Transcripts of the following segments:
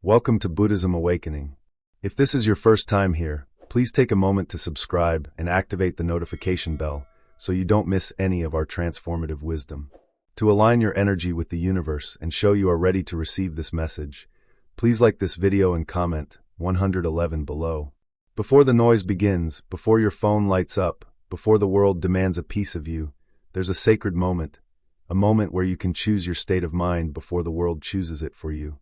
Welcome to Buddhism Awakening. If this is your first time here, please take a moment to subscribe and activate the notification bell so you don't miss any of our transformative wisdom. To align your energy with the universe and show you are ready to receive this message, please like this video and comment 111 below. Before the noise begins, before your phone lights up, before the world demands a piece of you, there's a sacred moment, a moment where you can choose your state of mind before the world chooses it for you.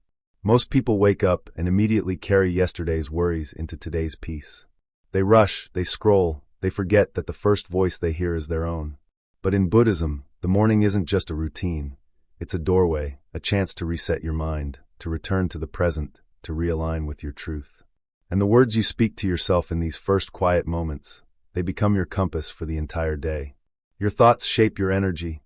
Most people wake up and immediately carry yesterday's worries into today's peace. They rush, they scroll, they forget that the first voice they hear is their own. But in Buddhism, the morning isn't just a routine. It's a doorway, a chance to reset your mind, to return to the present, to realign with your truth. And the words you speak to yourself in these first quiet moments, they become your compass for the entire day. Your thoughts shape your energy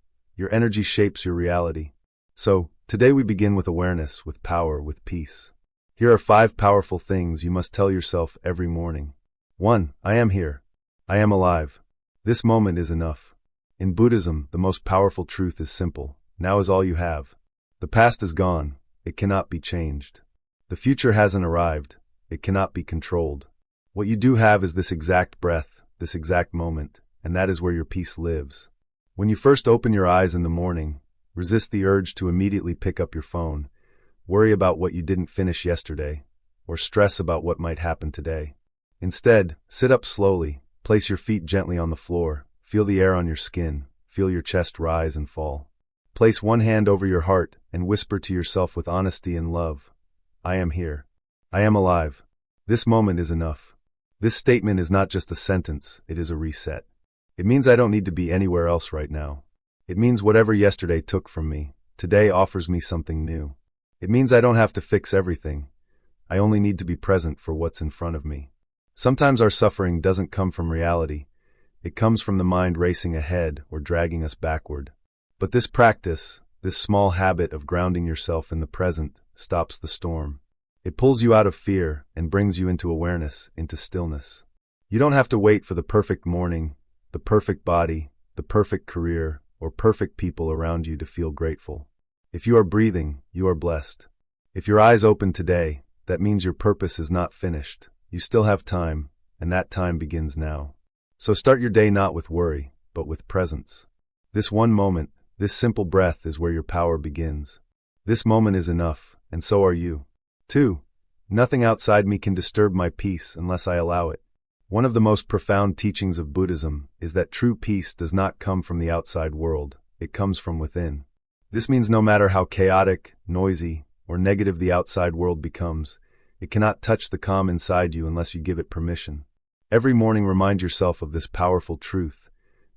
shapes your reality. So, today we begin with awareness, with power, with peace. Here are 5 powerful things you must tell yourself every morning. 1. I am here. I am alive. This moment is enough. In Buddhism, the most powerful truth is simple. Now is all you have. The past is gone. It cannot be changed. The future hasn't arrived. It cannot be controlled. What you do have is this exact breath, this exact moment, and that is where your peace lives. When you first open your eyes in the morning, resist the urge to immediately pick up your phone, worry about what you didn't finish yesterday, or stress about what might happen today. Instead, sit up slowly, place your feet gently on the floor, feel the air on your skin, feel your chest rise and fall. Place one hand over your heart and whisper to yourself with honesty and love, I am here. I am alive. This moment is enough. This statement is not just a sentence, it is a reset. It means I don't need to be anywhere else right now. It means whatever yesterday took from me, today offers me something new. It means I don't have to fix everything. I only need to be present for what's in front of me. Sometimes our suffering doesn't come from reality. It comes from the mind racing ahead or dragging us backward. But this practice, this small habit of grounding yourself in the present, stops the storm. It pulls you out of fear and brings you into awareness, into stillness. You don't have to wait for the perfect morning, the perfect body, the perfect career, or perfect people around you to feel grateful. If you are breathing, you are blessed. If your eyes open today, that means your purpose is not finished. You still have time, and that time begins now. So start your day not with worry, but with presence. This one moment, this simple breath is where your power begins. This moment is enough, and so are you. 2. Nothing outside me can disturb my peace unless I allow it. One of the most profound teachings of Buddhism is that true peace does not come from the outside world, it comes from within. This means no matter how chaotic, noisy, or negative the outside world becomes, it cannot touch the calm inside you unless you give it permission. Every morning remind yourself of this powerful truth.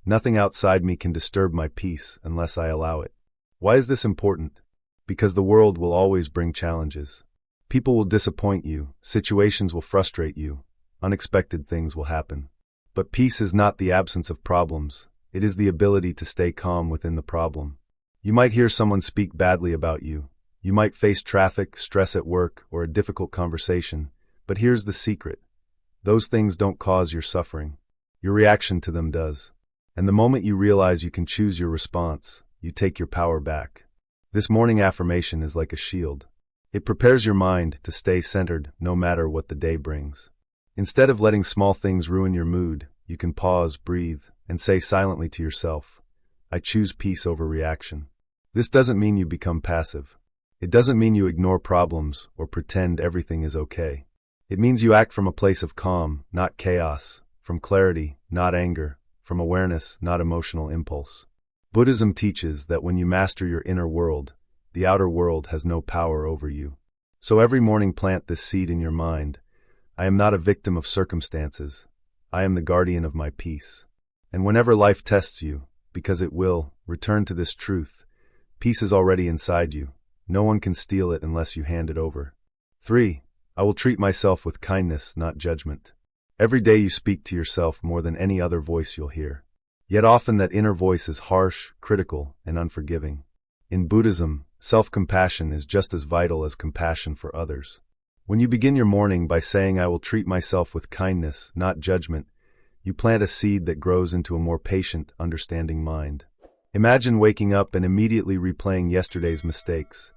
Nothing outside me can disturb my peace unless I allow it. Why is this important? Because the world will always bring challenges. People will disappoint you, situations will frustrate you, unexpected things will happen. But peace is not the absence of problems, it is the ability to stay calm within the problem. You might hear someone speak badly about you. You might face traffic, stress at work, or a difficult conversation. But here's the secret. Those things don't cause your suffering. Your reaction to them does. And the moment you realize you can choose your response, you take your power back. This morning affirmation is like a shield. It prepares your mind to stay centered no matter what the day brings. Instead of letting small things ruin your mood, you can pause, breathe, and say silently to yourself, I choose peace over reaction. This doesn't mean you become passive. It doesn't mean you ignore problems or pretend everything is okay. It means you act from a place of calm, not chaos, from clarity, not anger, from awareness, not emotional impulse. Buddhism teaches that when you master your inner world, the outer world has no power over you. So every morning plant this seed in your mind. I am not a victim of circumstances. I am the guardian of my peace. And whenever life tests you, because it will, return to this truth. Peace is already inside you. No one can steal it unless you hand it over. 3. I will treat myself with kindness, not judgment. Every day you speak to yourself more than any other voice you'll hear. Yet often that inner voice is harsh, critical, and unforgiving. In Buddhism, self-compassion is just as vital as compassion for others. When you begin your morning by saying I will treat myself with kindness, not judgment, you plant a seed that grows into a more patient, understanding mind. Imagine waking up and immediately replaying yesterday's mistakes.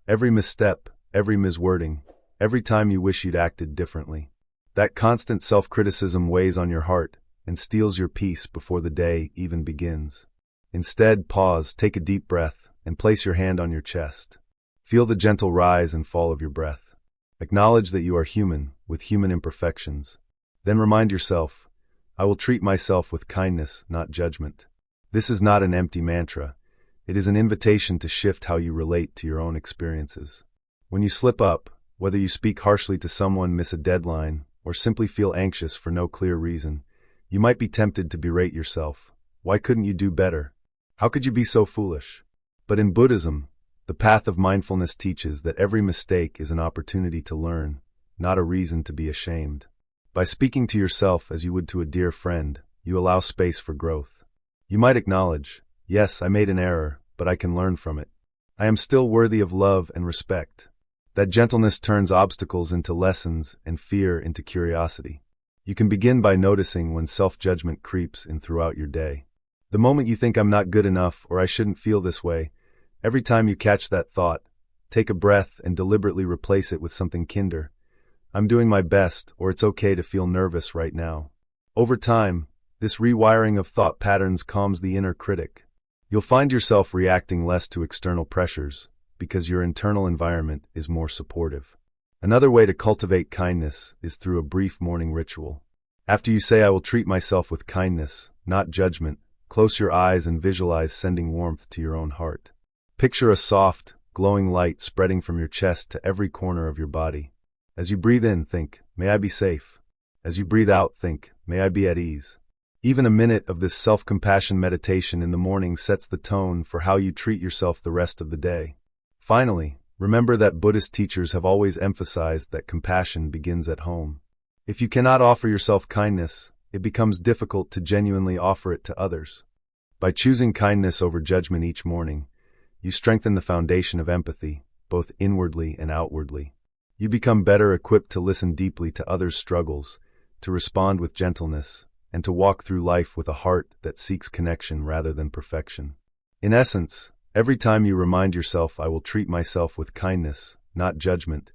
Every misstep, every miswording, every time you wish you'd acted differently. That constant self-criticism weighs on your heart and steals your peace before the day even begins. Instead, pause, take a deep breath, and place your hand on your chest. Feel the gentle rise and fall of your breath. Acknowledge that you are human, with human imperfections. Then remind yourself, I will treat myself with kindness, not judgment. This is not an empty mantra. It is an invitation to shift how you relate to your own experiences. When you slip up, whether you speak harshly to someone, miss a deadline, or simply feel anxious for no clear reason, you might be tempted to berate yourself. Why couldn't you do better? How could you be so foolish? But in Buddhism, the path of mindfulness teaches that every mistake is an opportunity to learn, not a reason to be ashamed. By speaking to yourself as you would to a dear friend, you allow space for growth. You might acknowledge, yes, I made an error, but I can learn from it. I am still worthy of love and respect. That gentleness turns obstacles into lessons and fear into curiosity. You can begin by noticing when self-judgment creeps in throughout your day. The moment you think I'm not good enough or I shouldn't feel this way, every time you catch that thought, take a breath and deliberately replace it with something kinder. I'm doing my best, or it's okay to feel nervous right now. Over time, this rewiring of thought patterns calms the inner critic. You'll find yourself reacting less to external pressures because your internal environment is more supportive. Another way to cultivate kindness is through a brief morning ritual. After you say, I will treat myself with kindness, not judgment, close your eyes and visualize sending warmth to your own heart. Picture a soft, glowing light spreading from your chest to every corner of your body. As you breathe in, think, may I be safe. As you breathe out, think, may I be at ease. Even a minute of this self-compassion meditation in the morning sets the tone for how you treat yourself the rest of the day. Finally, remember that Buddhist teachers have always emphasized that compassion begins at home. If you cannot offer yourself kindness, it becomes difficult to genuinely offer it to others. By choosing kindness over judgment each morning, you strengthen the foundation of empathy, both inwardly and outwardly. You become better equipped to listen deeply to others' struggles, to respond with gentleness, and to walk through life with a heart that seeks connection rather than perfection. In essence, every time you remind yourself, I will treat myself with kindness, not judgment,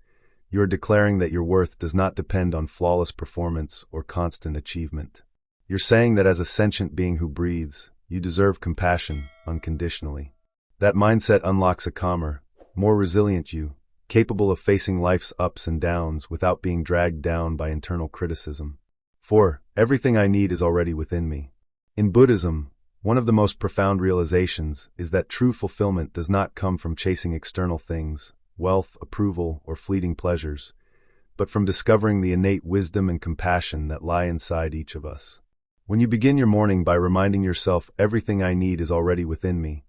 you are declaring that your worth does not depend on flawless performance or constant achievement. You're saying that as a sentient being who breathes, you deserve compassion unconditionally. That mindset unlocks a calmer, more resilient you, capable of facing life's ups and downs without being dragged down by internal criticism. 4. Everything I need is already within me. In Buddhism, one of the most profound realizations is that true fulfillment does not come from chasing external things, wealth, approval, or fleeting pleasures, but from discovering the innate wisdom and compassion that lie inside each of us. When you begin your morning by reminding yourself, everything I need is already within me,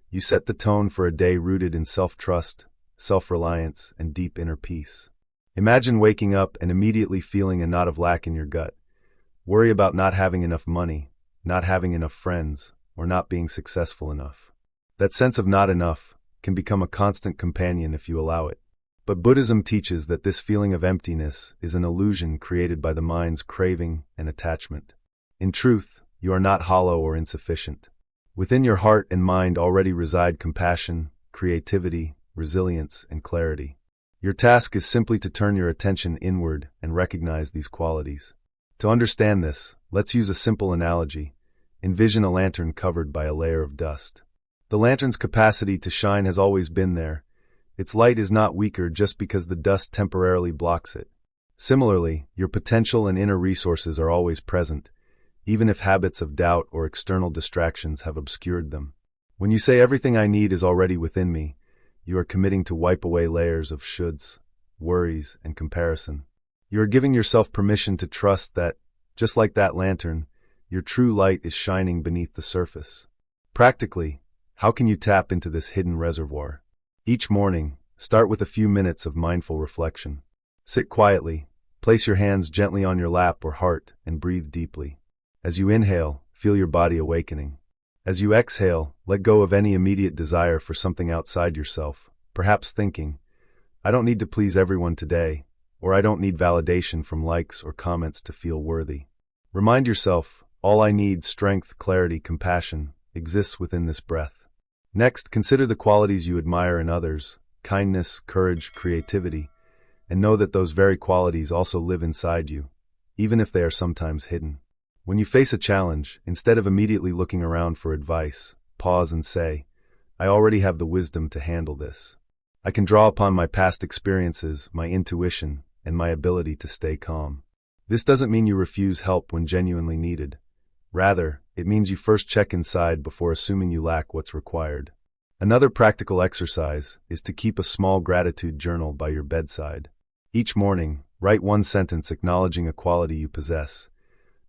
you set the tone for a day rooted in self-trust, self-reliance, and deep inner peace. Imagine waking up and immediately feeling a knot of lack in your gut. Worry about not having enough money, not having enough friends, or not being successful enough. That sense of not enough can become a constant companion if you allow it. But Buddhism teaches that this feeling of emptiness is an illusion created by the mind's craving and attachment. In truth, you are not hollow or insufficient. Within your heart and mind already reside compassion, creativity, resilience, and clarity. Your task is simply to turn your attention inward and recognize these qualities. To understand this, let's use a simple analogy. Envision a lantern covered by a layer of dust. The lantern's capacity to shine has always been there. Its light is not weaker just because the dust temporarily blocks it. Similarly, your potential and inner resources are always present, even if habits of doubt or external distractions have obscured them. When you say everything I need is already within me, you are committing to wipe away layers of shoulds, worries, and comparison. You are giving yourself permission to trust that, just like that lantern, your true light is shining beneath the surface. Practically, how can you tap into this hidden reservoir? Each morning, start with a few minutes of mindful reflection. Sit quietly, place your hands gently on your lap or heart, and breathe deeply. As you inhale, feel your body awakening. As you exhale, let go of any immediate desire for something outside yourself, perhaps thinking, I don't need to please everyone today, or I don't need validation from likes or comments to feel worthy. Remind yourself, all I need, strength, clarity, compassion, exists within this breath. Next, consider the qualities you admire in others, kindness, courage, creativity. and know that those very qualities also live inside you, even if they are sometimes hidden. When you face a challenge, instead of immediately looking around for advice, pause and say, I already have the wisdom to handle this. I can draw upon my past experiences, my intuition, and my ability to stay calm. This doesn't mean you refuse help when genuinely needed. Rather, it means you first check inside before assuming you lack what's required. Another practical exercise is to keep a small gratitude journal by your bedside. Each morning, write one sentence acknowledging a quality you possess.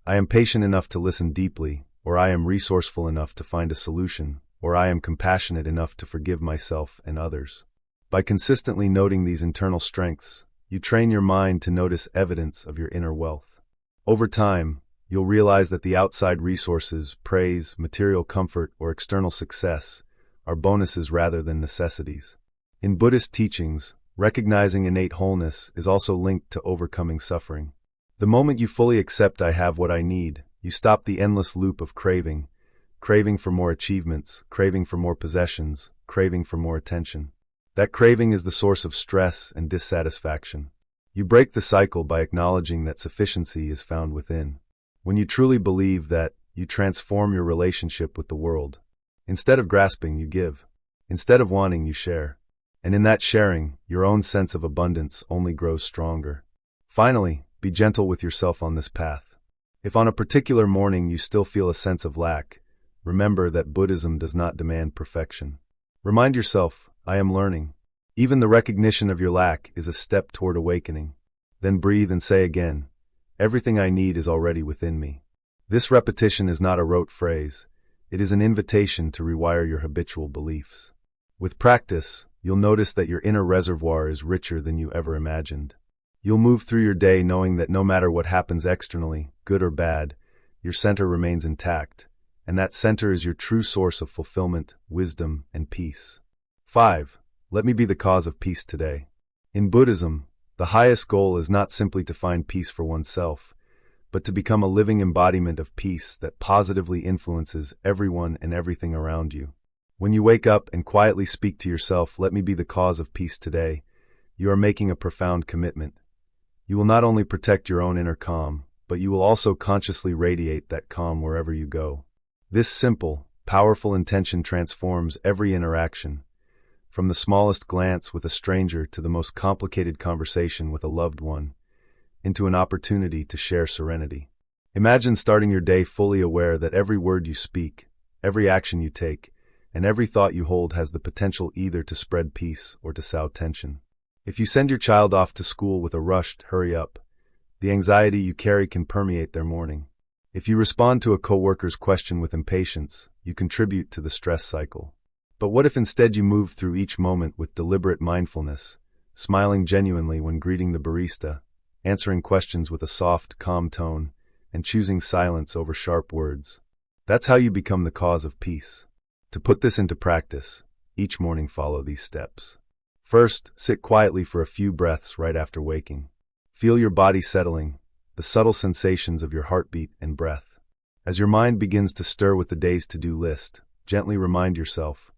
I am patient enough to listen deeply, or I am resourceful enough to find a solution, or I am compassionate enough to forgive myself and others. By consistently noting these internal strengths, you train your mind to notice evidence of your inner wealth. Over time, you'll realize that the outside resources, praise, material comfort, or external success are bonuses rather than necessities. In Buddhist teachings, recognizing innate wholeness is also linked to overcoming suffering. The moment you fully accept I have what I need, you stop the endless loop of craving for more achievements, craving for more possessions, craving for more attention. That craving is the source of stress and dissatisfaction. You break the cycle by acknowledging that sufficiency is found within. When you truly believe that, you transform your relationship with the world. Instead of grasping, you give. Instead of wanting, you share. And in that sharing, your own sense of abundance only grows stronger. Finally, be gentle with yourself on this path. If on a particular morning you still feel a sense of lack, remember that Buddhism does not demand perfection. Remind yourself, I am learning. Even the recognition of your lack is a step toward awakening. Then breathe and say again, everything I need is already within me. This repetition is not a rote phrase. It is an invitation to rewire your habitual beliefs. With practice, you'll notice that your inner reservoir is richer than you ever imagined. You'll move through your day knowing that no matter what happens externally, good or bad, your center remains intact, and that center is your true source of fulfillment, wisdom, and peace. 5. Let me be the cause of peace today. In Buddhism, the highest goal is not simply to find peace for oneself, but to become a living embodiment of peace that positively influences everyone and everything around you. When you wake up and quietly speak to yourself, let me be the cause of peace today, you are making a profound commitment. You will not only protect your own inner calm, but you will also consciously radiate that calm wherever you go. This simple, powerful intention transforms every interaction, from the smallest glance with a stranger to the most complicated conversation with a loved one, into an opportunity to share serenity. Imagine starting your day fully aware that every word you speak, every action you take, and every thought you hold has the potential either to spread peace or to sow tension. If you send your child off to school with a rushed, hurry up, the anxiety you carry can permeate their morning. If you respond to a coworker's question with impatience, you contribute to the stress cycle. But what if instead you move through each moment with deliberate mindfulness, smiling genuinely when greeting the barista, answering questions with a soft, calm tone, and choosing silence over sharp words? That's how you become the cause of peace. To put this into practice, each morning follow these steps. First, sit quietly for a few breaths right after waking. Feel your body settling, the subtle sensations of your heartbeat and breath. As your mind begins to stir with the day's to-do list, gently remind yourself,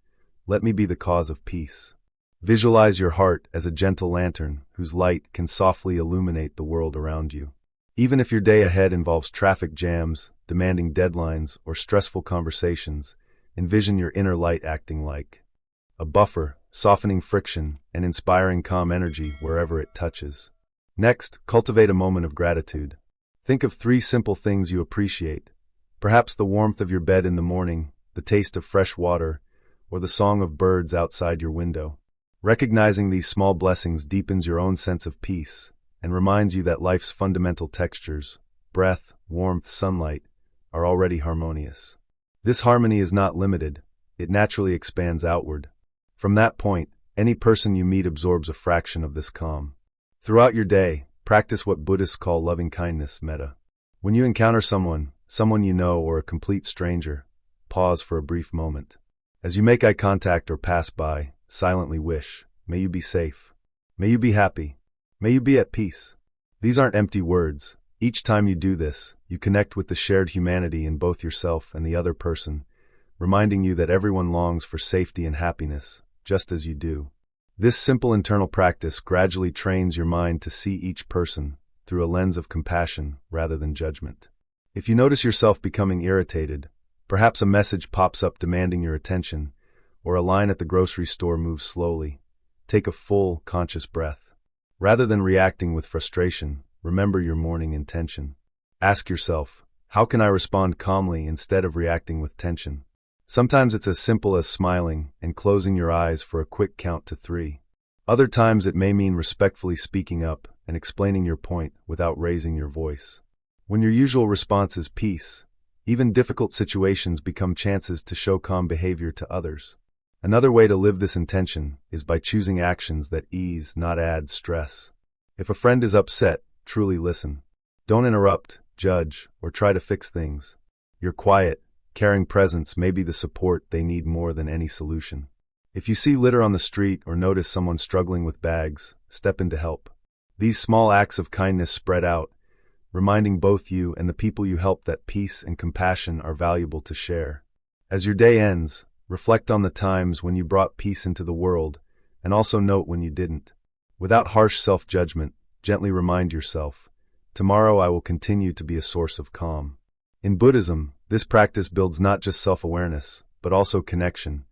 let me be the cause of peace. Visualize your heart as a gentle lantern whose light can softly illuminate the world around you. Even if your day ahead involves traffic jams, demanding deadlines, or stressful conversations, envision your inner light acting like a buffer, softening friction and inspiring calm energy wherever it touches. Next, cultivate a moment of gratitude. Think of 3 simple things you appreciate. Perhaps the warmth of your bed in the morning, the taste of fresh water, or the song of birds outside your window. Recognizing these small blessings deepens your own sense of peace and reminds you that life's fundamental textures, breath, warmth, sunlight, are already harmonious. This harmony is not limited, it naturally expands outward. From that point, any person you meet absorbs a fraction of this calm. Throughout your day, practice what Buddhists call loving-kindness metta. When you encounter someone you know, or a complete stranger, pause for a brief moment. As you make eye contact or pass by, silently wish, may you be safe. May you be happy. May you be at peace. These aren't empty words. Each time you do this, you connect with the shared humanity in both yourself and the other person, reminding you that everyone longs for safety and happiness, just as you do. This simple internal practice gradually trains your mind to see each person through a lens of compassion rather than judgment. If you notice yourself becoming irritated, perhaps a message pops up demanding your attention, or a line at the grocery store moves slowly, take a full, conscious breath. Rather than reacting with frustration, remember your morning intention. Ask yourself, how can I respond calmly instead of reacting with tension? Sometimes it's as simple as smiling and closing your eyes for a quick count to 3. Other times it may mean respectfully speaking up and explaining your point without raising your voice. When your usual response is peace, even difficult situations become chances to show calm behavior to others. Another way to live this intention is by choosing actions that ease, not add stress. If a friend is upset, truly listen. Don't interrupt, judge, or try to fix things. Your quiet, caring presence may be the support they need more than any solution. If you see litter on the street or notice someone struggling with bags, step in to help. These small acts of kindness spread out, reminding both you and the people you help that peace and compassion are valuable to share. As your day ends, reflect on the times when you brought peace into the world, and also note when you didn't. Without harsh self-judgment, gently remind yourself, tomorrow I will continue to be a source of calm. In Buddhism, this practice builds not just self-awareness, but also connection,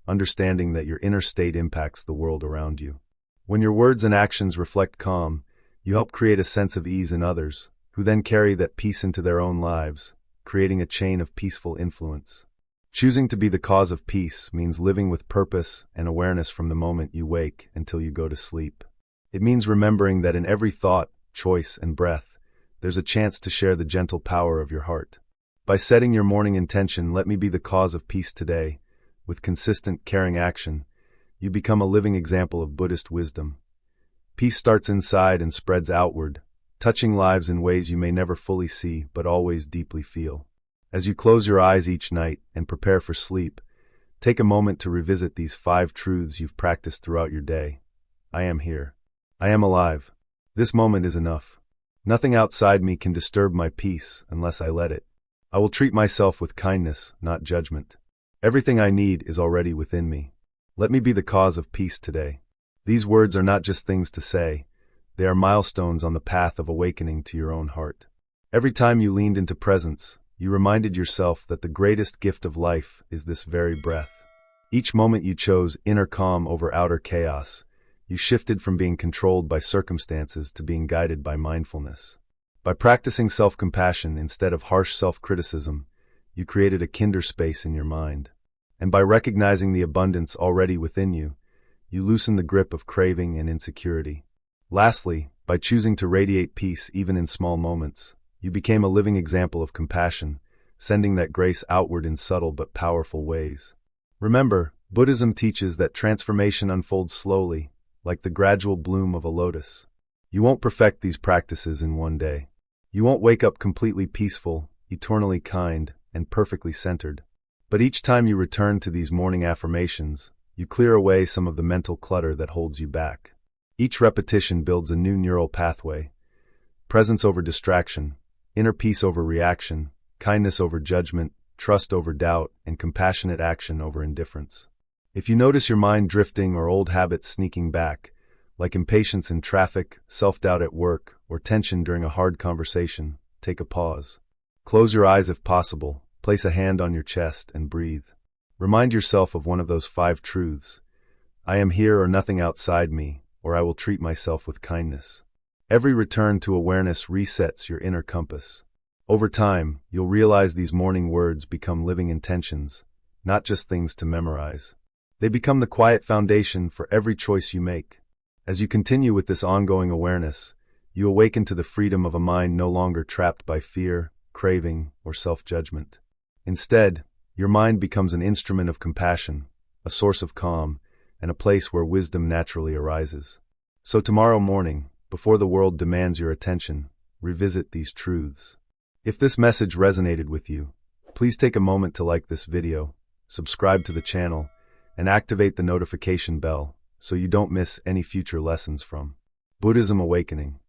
understanding that your inner state impacts the world around you. When your words and actions reflect calm, you help create a sense of ease in others, who then carry that peace into their own lives, creating a chain of peaceful influence. Choosing to be the cause of peace means living with purpose and awareness from the moment you wake until you go to sleep. It means remembering that in every thought, choice, and breath, there's a chance to share the gentle power of your heart. By setting your morning intention, let me be the cause of peace today, with consistent, caring action, you become a living example of Buddhist wisdom. Peace starts inside and spreads outward, touching lives in ways you may never fully see but always deeply feel. As you close your eyes each night and prepare for sleep, take a moment to revisit these 5 truths you've practiced throughout your day. I am here. I am alive. This moment is enough. Nothing outside me can disturb my peace unless I let it. I will treat myself with kindness, not judgment. Everything I need is already within me. Let me be the cause of peace today. These words are not just things to say. They are milestones on the path of awakening to your own heart. Every time you leaned into presence, you reminded yourself that the greatest gift of life is this very breath. Each moment you chose inner calm over outer chaos, you shifted from being controlled by circumstances to being guided by mindfulness. By practicing self-compassion instead of harsh self-criticism, you created a kinder space in your mind. And by recognizing the abundance already within you, you loosen the grip of craving and insecurity. Lastly, by choosing to radiate peace even in small moments, you became a living example of compassion, sending that grace outward in subtle but powerful ways. Remember, Buddhism teaches that transformation unfolds slowly, like the gradual bloom of a lotus. You won't perfect these practices in one day. You won't wake up completely peaceful, eternally kind, and perfectly centered. But each time you return to these morning affirmations, you clear away some of the mental clutter that holds you back. Each repetition builds a new neural pathway. Presence over distraction, inner peace over reaction, kindness over judgment, trust over doubt, and compassionate action over indifference. If you notice your mind drifting or old habits sneaking back, like impatience in traffic, self-doubt at work, or tension during a hard conversation, take a pause. Close your eyes if possible, place a hand on your chest, and breathe. Remind yourself of one of those 5 truths. I am here or nothing outside me, or I will treat myself with kindness. Every return to awareness resets your inner compass. Over time, you'll realize these morning words become living intentions, not just things to memorize. They become the quiet foundation for every choice you make. As you continue with this ongoing awareness, you awaken to the freedom of a mind no longer trapped by fear, craving, or self-judgment. Instead, your mind becomes an instrument of compassion, a source of calm, and a place where wisdom naturally arises. So tomorrow morning, before the world demands your attention, revisit these truths. If this message resonated with you, please take a moment to like this video, subscribe to the channel, and activate the notification bell so you don't miss any future lessons from Buddhism Awakening.